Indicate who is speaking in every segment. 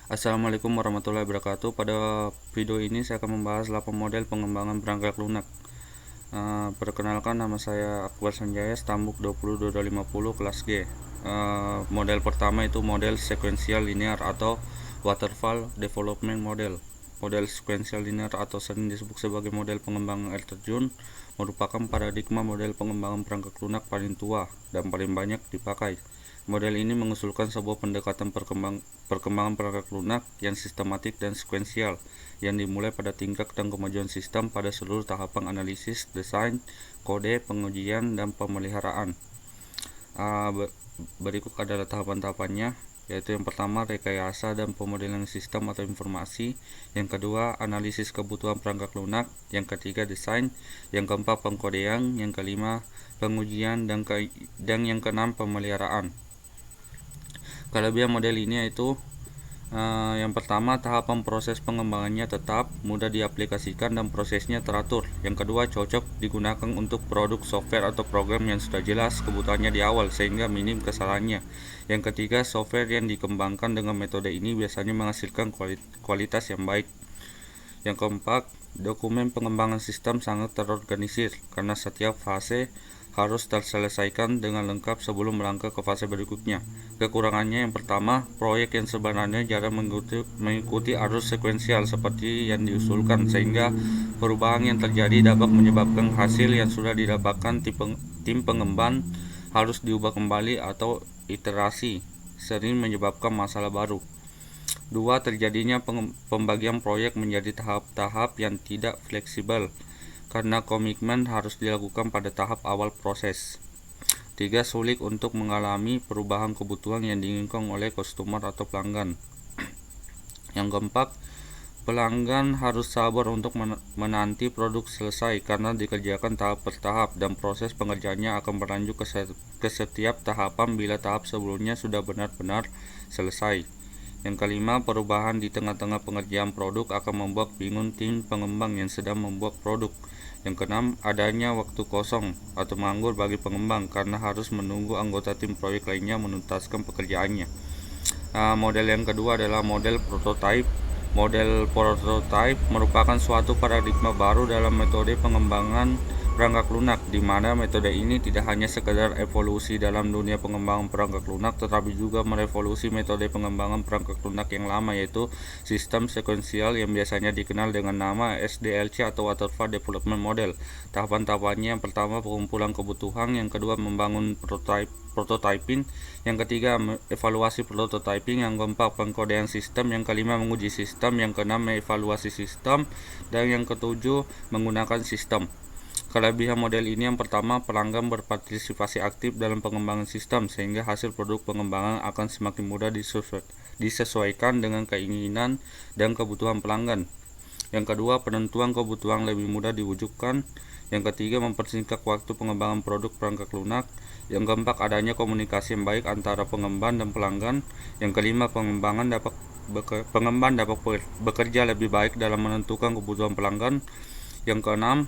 Speaker 1: Assalamualaikum warahmatullahi wabarakatuh. Pada video ini saya akan membahas 8 model pengembangan perangkat lunak. Perkenalkan, nama saya Akbar Sanjaya, Stambuk 20250 kelas G. Model pertama itu model sequential linear atau waterfall development model. Model sequential linear atau sering disebut sebagai model pengembangan air terjun merupakan paradigma model pengembangan perangkat lunak paling tua dan paling banyak dipakai. Model ini mengusulkan sebuah pendekatan perkembangan perangkat lunak yang sistematik dan sekuensial, yang dimulai pada tingkat dan kemajuan sistem pada seluruh tahapan analisis, desain, kode, pengujian, dan pemeliharaan. Berikut adalah tahapan-tahapannya, yaitu yang pertama rekayasa dan pemodelan sistem atau informasi, yang kedua analisis kebutuhan perangkat lunak, yang ketiga desain, yang keempat pengkodean, yang kelima pengujian, dan yang keenam pemeliharaan. Kelebihan model ini yaitu yang pertama, tahapan proses pengembangannya tetap, mudah diaplikasikan dan prosesnya teratur. Yang kedua, cocok digunakan untuk produk software atau program yang sudah jelas kebutuhannya di awal sehingga minim kesalahannya. Yang ketiga, software yang dikembangkan dengan metode ini biasanya menghasilkan kualitas yang baik. Yang keempat, dokumen pengembangan sistem sangat terorganisir karena setiap fase harus terselesaikan dengan lengkap sebelum melangkah ke fase berikutnya. Kekurangannya yang pertama, proyek yang sebenarnya jarang mengikuti arus sekuensial seperti yang diusulkan, sehingga perubahan yang terjadi dapat menyebabkan hasil yang sudah didapatkan tim pengembang harus diubah kembali atau iterasi, sering menyebabkan masalah baru. Dua, terjadinya pembagian proyek menjadi tahap-tahap yang tidak fleksibel karena komitmen harus dilakukan pada tahap awal proses. Tiga, sulit untuk mengalami perubahan kebutuhan yang diinginkan oleh customer atau pelanggan. Yang keempat, pelanggan harus sabar untuk menanti produk selesai karena dikerjakan tahap per tahap dan proses pengerjaannya akan berlanjut ke setiap tahapan bila tahap sebelumnya sudah benar-benar selesai. Yang kelima, perubahan di tengah-tengah pengerjaan produk akan membuat bingung tim pengembang yang sedang membuat produk. Yang keenam, adanya waktu kosong atau menganggur bagi pengembang karena harus menunggu anggota tim proyek lainnya menuntaskan pekerjaannya. Model yang kedua adalah model prototype. Model prototype merupakan suatu paradigma baru dalam metode pengembangan perangkat lunak, di mana metode ini tidak hanya sekedar evolusi dalam dunia pengembangan perangkat lunak, tetapi juga merevolusi metode pengembangan perangkat lunak yang lama, yaitu sistem sekuensial yang biasanya dikenal dengan nama SDLC atau Waterfall Development Model. Tahapan-tahapannya, yang pertama pengumpulan kebutuhan, yang kedua membangun prototyping, yang ketiga evaluasi prototyping, yang keempat pengkodean sistem, yang kelima menguji sistem, yang keenam mengevaluasi sistem, dan yang ketujuh menggunakan sistem. Kelebihan model ini yang pertama, pelanggan berpartisipasi aktif dalam pengembangan sistem sehingga hasil produk pengembangan akan semakin mudah disesuaikan dengan keinginan dan kebutuhan pelanggan. Yang kedua, penentuan kebutuhan lebih mudah diwujudkan. Yang ketiga, mempersingkat waktu pengembangan produk perangkat lunak. Yang keempat, adanya komunikasi yang baik antara pengembang dan pelanggan. Yang kelima, pengembang dapat bekerja lebih baik dalam menentukan kebutuhan pelanggan. Yang keenam,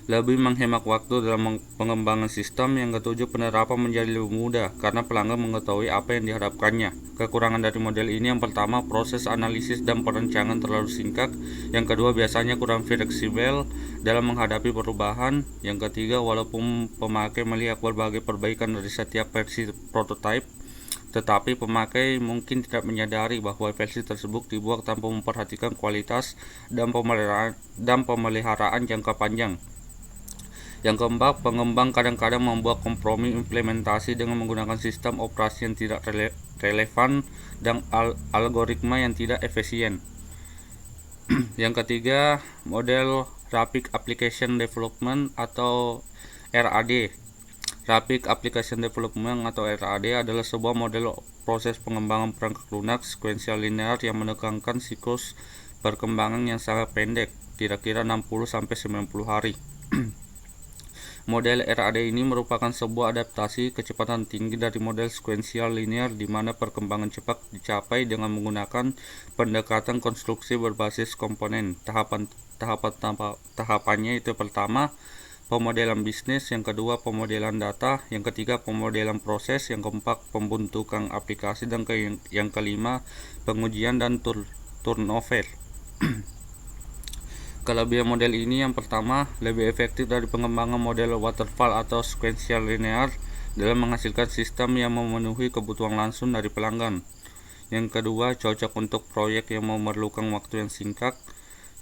Speaker 1: lebih menghemat waktu dalam pengembangan sistem. Yang ketujuh, penerapan menjadi lebih mudah karena pelanggan mengetahui apa yang diharapkannya. Kekurangan dari model ini yang pertama, proses analisis dan perencanaan terlalu singkat. Yang kedua, biasanya kurang fleksibel dalam menghadapi perubahan. Yang ketiga, walaupun pemakai melihat berbagai perbaikan dari setiap versi prototipe, tetapi pemakai mungkin tidak menyadari bahwa versi tersebut dibuat tanpa memperhatikan kualitas dan pemeliharaan jangka panjang. Yang keempat, pengembang kadang-kadang membuat kompromi implementasi dengan menggunakan sistem operasi yang tidak relevan dan algoritma yang tidak efisien. Yang ketiga, model Rapid Application Development atau RAD. Rapid Application Development atau RAD adalah sebuah model proses pengembangan perangkat lunak sequential linear yang menekankan siklus perkembangan yang sangat pendek, kira-kira 60-90 hari. Model RAD ini merupakan sebuah adaptasi kecepatan tinggi dari model sequential linear, di mana perkembangan cepat dicapai dengan menggunakan pendekatan konstruksi berbasis komponen. Tahapannya itu pertama, pemodelan bisnis, yang kedua pemodelan data, yang ketiga pemodelan proses, yang keempat pembentukan aplikasi, dan yang kelima pengujian dan turnover. Kelebihan model ini yang pertama, lebih efektif dari pengembangan model waterfall atau sequential linear dalam menghasilkan sistem yang memenuhi kebutuhan langsung dari pelanggan. Yang kedua, cocok untuk proyek yang memerlukan waktu yang singkat.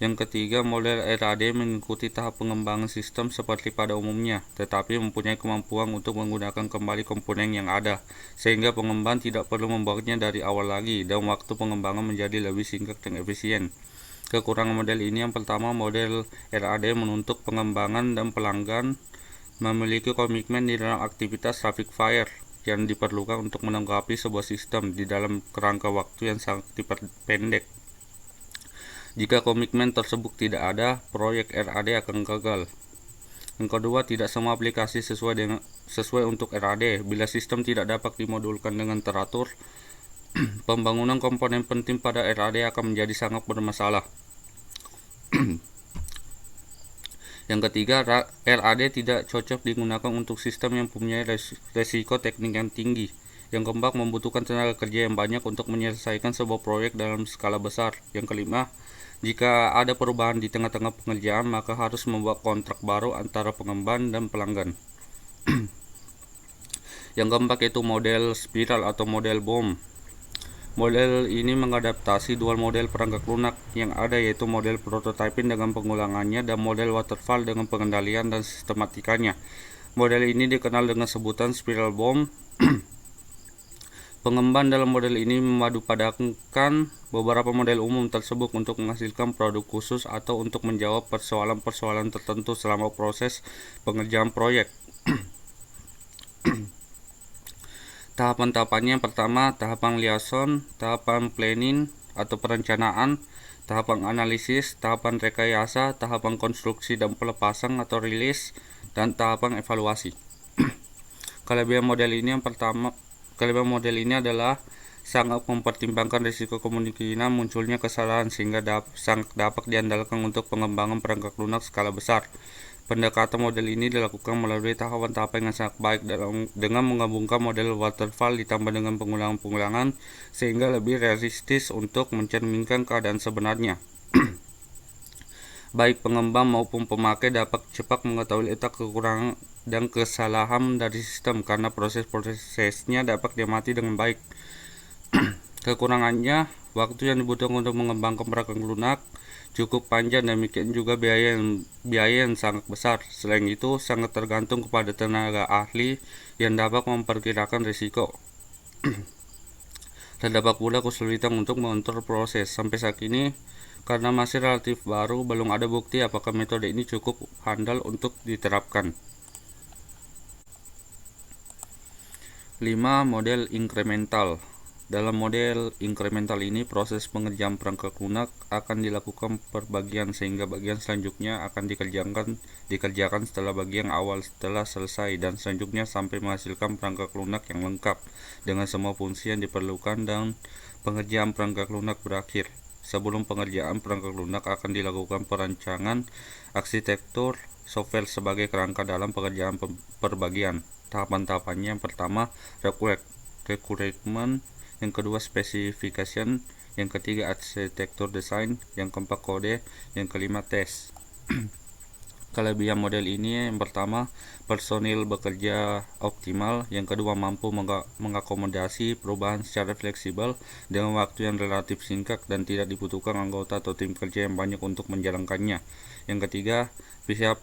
Speaker 1: Yang ketiga, model RAD mengikuti tahap pengembangan sistem seperti pada umumnya, tetapi mempunyai kemampuan untuk menggunakan kembali komponen yang ada, sehingga pengembang tidak perlu membuatnya dari awal lagi, dan waktu pengembangan menjadi lebih singkat dan efisien. Kekurangan model ini yang pertama, model RAD menuntut pengembangan dan pelanggan memiliki komitmen di dalam aktivitas traffic fire yang diperlukan untuk melengkapi sebuah sistem di dalam kerangka waktu yang sangat pendek. Jika komitmen tersebut tidak ada, proyek RAD akan gagal. Yang kedua, tidak semua aplikasi sesuai untuk RAD. Bila sistem tidak dapat dimodulkan dengan teratur, pembangunan komponen penting pada RAD akan menjadi sangat bermasalah. Yang ketiga, RAD tidak cocok digunakan untuk sistem yang mempunyai resiko teknik yang tinggi. Yang keempat, membutuhkan tenaga kerja yang banyak untuk menyelesaikan sebuah proyek dalam skala besar. Yang kelima, jika ada perubahan di tengah-tengah pengerjaan, maka harus membuat kontrak baru antara pengembang dan pelanggan. Yang keempat yaitu model spiral atau model BOM. Model ini mengadaptasi dua model perangkat lunak yang ada, yaitu model prototyping dengan pengulangannya dan model waterfall dengan pengendalian dan sistematikanya. Model ini dikenal dengan sebutan spiral BOM. Pengembang dalam model ini memadupadankan beberapa model umum tersebut untuk menghasilkan produk khusus atau untuk menjawab persoalan-persoalan tertentu selama proses pengerjaan proyek. Tahapan-tahapannya yang pertama, tahapan liaison, tahapan planning atau perencanaan, tahapan analisis, tahapan rekayasa, tahapan konstruksi dan pelepasan atau rilis, dan tahapan evaluasi. Kelebihan model ini adalah sangat mempertimbangkan risiko kemungkinan munculnya kesalahan sehingga sangat dapat diandalkan untuk pengembangan perangkat lunak skala besar. Pendekatan model ini dilakukan melalui tahapan-tahapan yang sangat baik dengan menggabungkan model waterfall ditambah dengan pengulangan-pengulangan sehingga lebih realistis untuk mencerminkan keadaan sebenarnya. Baik pengembang maupun pemakai dapat cepat mengetahui letak kekurangan dan kesalahan dari sistem karena proses-prosesnya dapat diamati dengan baik. Kekurangannya, waktu yang dibutuhkan untuk mengembangkan perangkat lunak cukup panjang dan demikian juga biaya yang sangat besar. Selain itu, sangat tergantung kepada tenaga ahli yang dapat memperkirakan risiko. Terdapat pula kesulitan untuk mengontrol proses. Sampai saat ini, karena masih relatif baru, belum ada bukti apakah metode ini cukup handal untuk diterapkan. 5. Model incremental. Dalam model incremental ini, proses pengerjaan perangkat lunak akan dilakukan per bagian sehingga bagian selanjutnya akan dikerjakan setelah bagian awal setelah selesai dan selanjutnya sampai menghasilkan perangkat lunak yang lengkap dengan semua fungsi yang diperlukan dan pengerjaan perangkat lunak berakhir. Sebelum pengerjaan perangkat lunak akan dilakukan perancangan arsitektur software sebagai kerangka dalam pengerjaan per bagian. Tahapan-tahapannya yang pertama, requirement, yang kedua specification, yang ketiga arsitektur design, yang keempat kode, yang kelima tes. Kelebihan model ini yang pertama, personil bekerja optimal, yang kedua mampu mengakomodasi perubahan secara fleksibel dengan waktu yang relatif singkat dan tidak dibutuhkan anggota atau tim kerja yang banyak untuk menjalankannya. Yang ketiga, pihak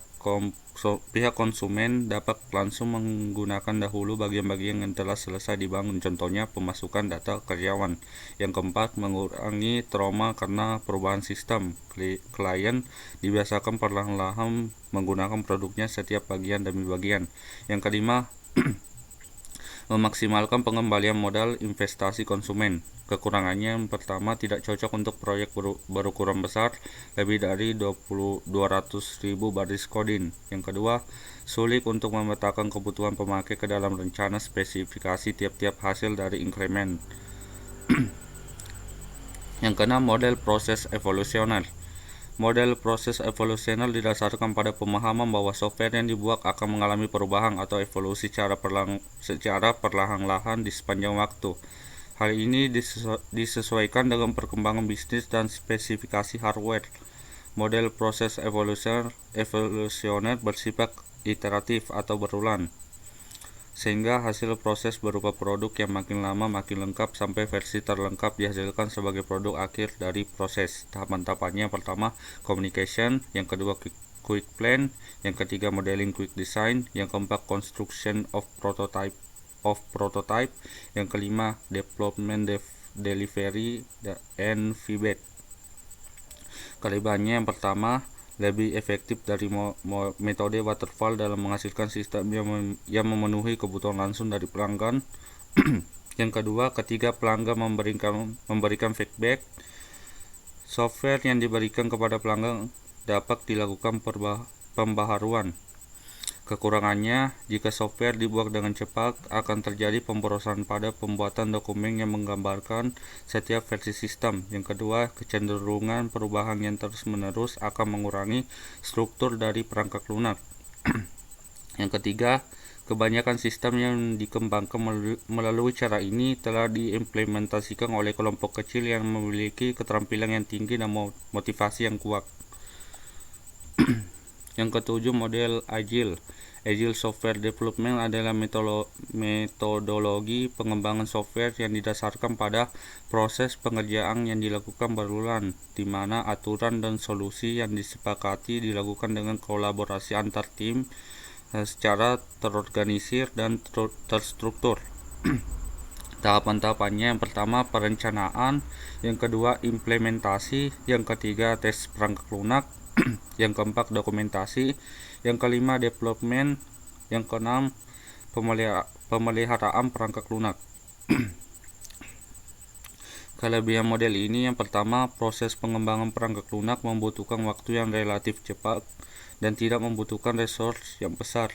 Speaker 1: konsumen dapat langsung menggunakan dahulu bagian-bagian yang telah selesai dibangun, contohnya pemasukan data karyawan. Yang keempat, mengurangi trauma karena perubahan sistem. Klien dibiasakan perlahan-lahan menggunakan produknya setiap bagian demi bagian. Yang kelima, memaksimalkan pengembalian modal investasi konsumen. Kekurangannya yang pertama, tidak cocok untuk proyek berukuran besar lebih dari 200.000 baris coding. Yang kedua, sulit untuk memetakan kebutuhan pemakai ke dalam rencana spesifikasi tiap-tiap hasil dari increment. Yang keenam, model proses evolusioner. Model proses evolusional didasarkan pada pemahaman bahwa software yang dibuat akan mengalami perubahan atau evolusi secara perlahan-lahan di sepanjang waktu. Hal ini disesuaikan dengan perkembangan bisnis dan spesifikasi hardware. Model proses evolusioner bersifat iteratif atau berulang, sehingga hasil proses berupa produk yang makin lama makin lengkap sampai versi terlengkap dihasilkan sebagai produk akhir dari proses. Tahapan-tahapannya: pertama, communication; yang kedua, quick plan; yang ketiga, modeling quick design; yang keempat, construction of prototype; yang kelima, development delivery and feedback. Kelebihannya: yang pertama, lebih efektif dari metode waterfall dalam menghasilkan sistem yang memenuhi kebutuhan langsung dari pelanggan. Yang kedua, ketika pelanggan memberikan feedback, software yang diberikan kepada pelanggan dapat dilakukan pembaharuan. Kekurangannya, jika software dibuat dengan cepat, akan terjadi pemborosan pada pembuatan dokumen yang menggambarkan setiap versi sistem. Yang kedua, kecenderungan perubahan yang terus-menerus akan mengurangi struktur dari perangkat lunak. Yang ketiga, kebanyakan sistem yang dikembangkan melalui cara ini telah diimplementasikan oleh kelompok kecil yang memiliki keterampilan yang tinggi dan motivasi yang kuat. Yang ketujuh, model Agile. Agile Software Development adalah metodologi pengembangan software yang didasarkan pada proses pengerjaan yang dilakukan berulang, di mana aturan dan solusi yang disepakati dilakukan dengan kolaborasi antar tim secara terorganisir dan terstruktur. Tahapan-tahapannya: yang pertama, perencanaan; yang kedua, implementasi; yang ketiga, tes perangkat lunak; yang keempat, dokumentasi; yang kelima, development; yang keenam, pemeliharaan perangkat lunak. Kelebihan model ini: yang pertama, proses pengembangan perangkat lunak membutuhkan waktu yang relatif cepat dan tidak membutuhkan resource yang besar.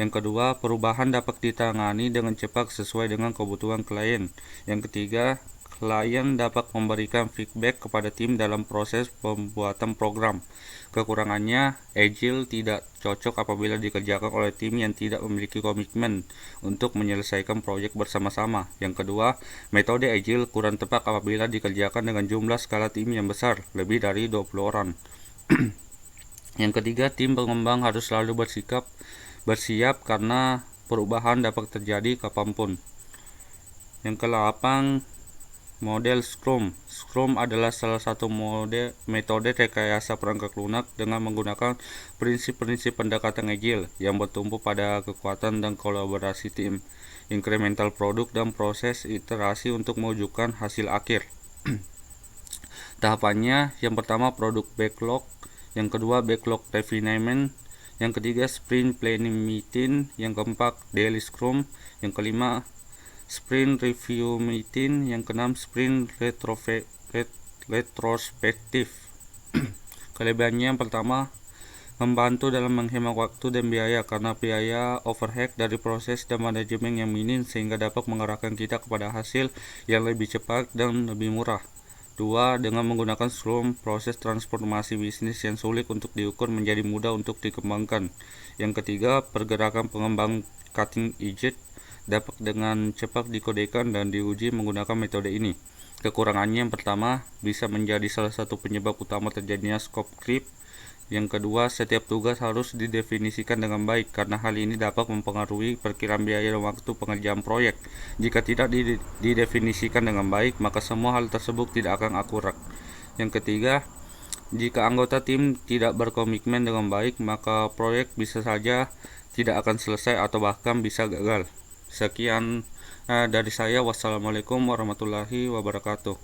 Speaker 1: Yang kedua, perubahan dapat ditangani dengan cepat sesuai dengan kebutuhan klien. Yang ketiga, klien dapat memberikan feedback kepada tim dalam proses pembuatan program. Kekurangannya, Agile tidak cocok apabila dikerjakan oleh tim yang tidak memiliki komitmen untuk menyelesaikan proyek bersama-sama. Yang kedua, metode Agile kurang tepat apabila dikerjakan dengan jumlah skala tim yang besar, lebih dari 20 orang. Yang ketiga, tim pengembang harus selalu bersiap karena perubahan dapat terjadi kapanpun. Yang ke-8, model Scrum. Scrum adalah salah satu metode rekayasa perangkat lunak dengan menggunakan prinsip-prinsip pendekatan Agile yang bertumpu pada kekuatan dan kolaborasi tim, incremental produk, dan proses iterasi untuk mewujudkan hasil akhir. Tahapannya: yang pertama, produk backlog; yang kedua, backlog refinement; yang ketiga, sprint planning meeting; yang keempat, daily scrum; yang kelima, sprint review meeting; yang keenam, sprint retrospektif. Kelebihannya: yang pertama, membantu dalam menghemat waktu dan biaya karena biaya overhead dari proses dan manajemen yang minim, sehingga dapat mengarahkan kita kepada hasil yang lebih cepat dan lebih murah. 2. Dengan menggunakan Scrum, proses transformasi bisnis yang sulit untuk diukur menjadi mudah untuk dikembangkan. Yang ketiga, pergerakan pengembang cutting edge dapat dengan cepat dikodekan dan diuji menggunakan metode ini. Kekurangannya: yang pertama, bisa menjadi salah satu penyebab utama terjadinya scope creep. Yang kedua, setiap tugas harus didefinisikan dengan baik karena hal ini dapat mempengaruhi perkiraan biaya dan waktu pengerjaan proyek. Jika tidak didefinisikan dengan baik, maka semua hal tersebut tidak akan akurat. Yang ketiga, jika anggota tim tidak berkomitmen dengan baik, maka proyek bisa saja tidak akan selesai atau bahkan bisa gagal. Sekian dari saya. Wassalamualaikum warahmatullahi wabarakatuh.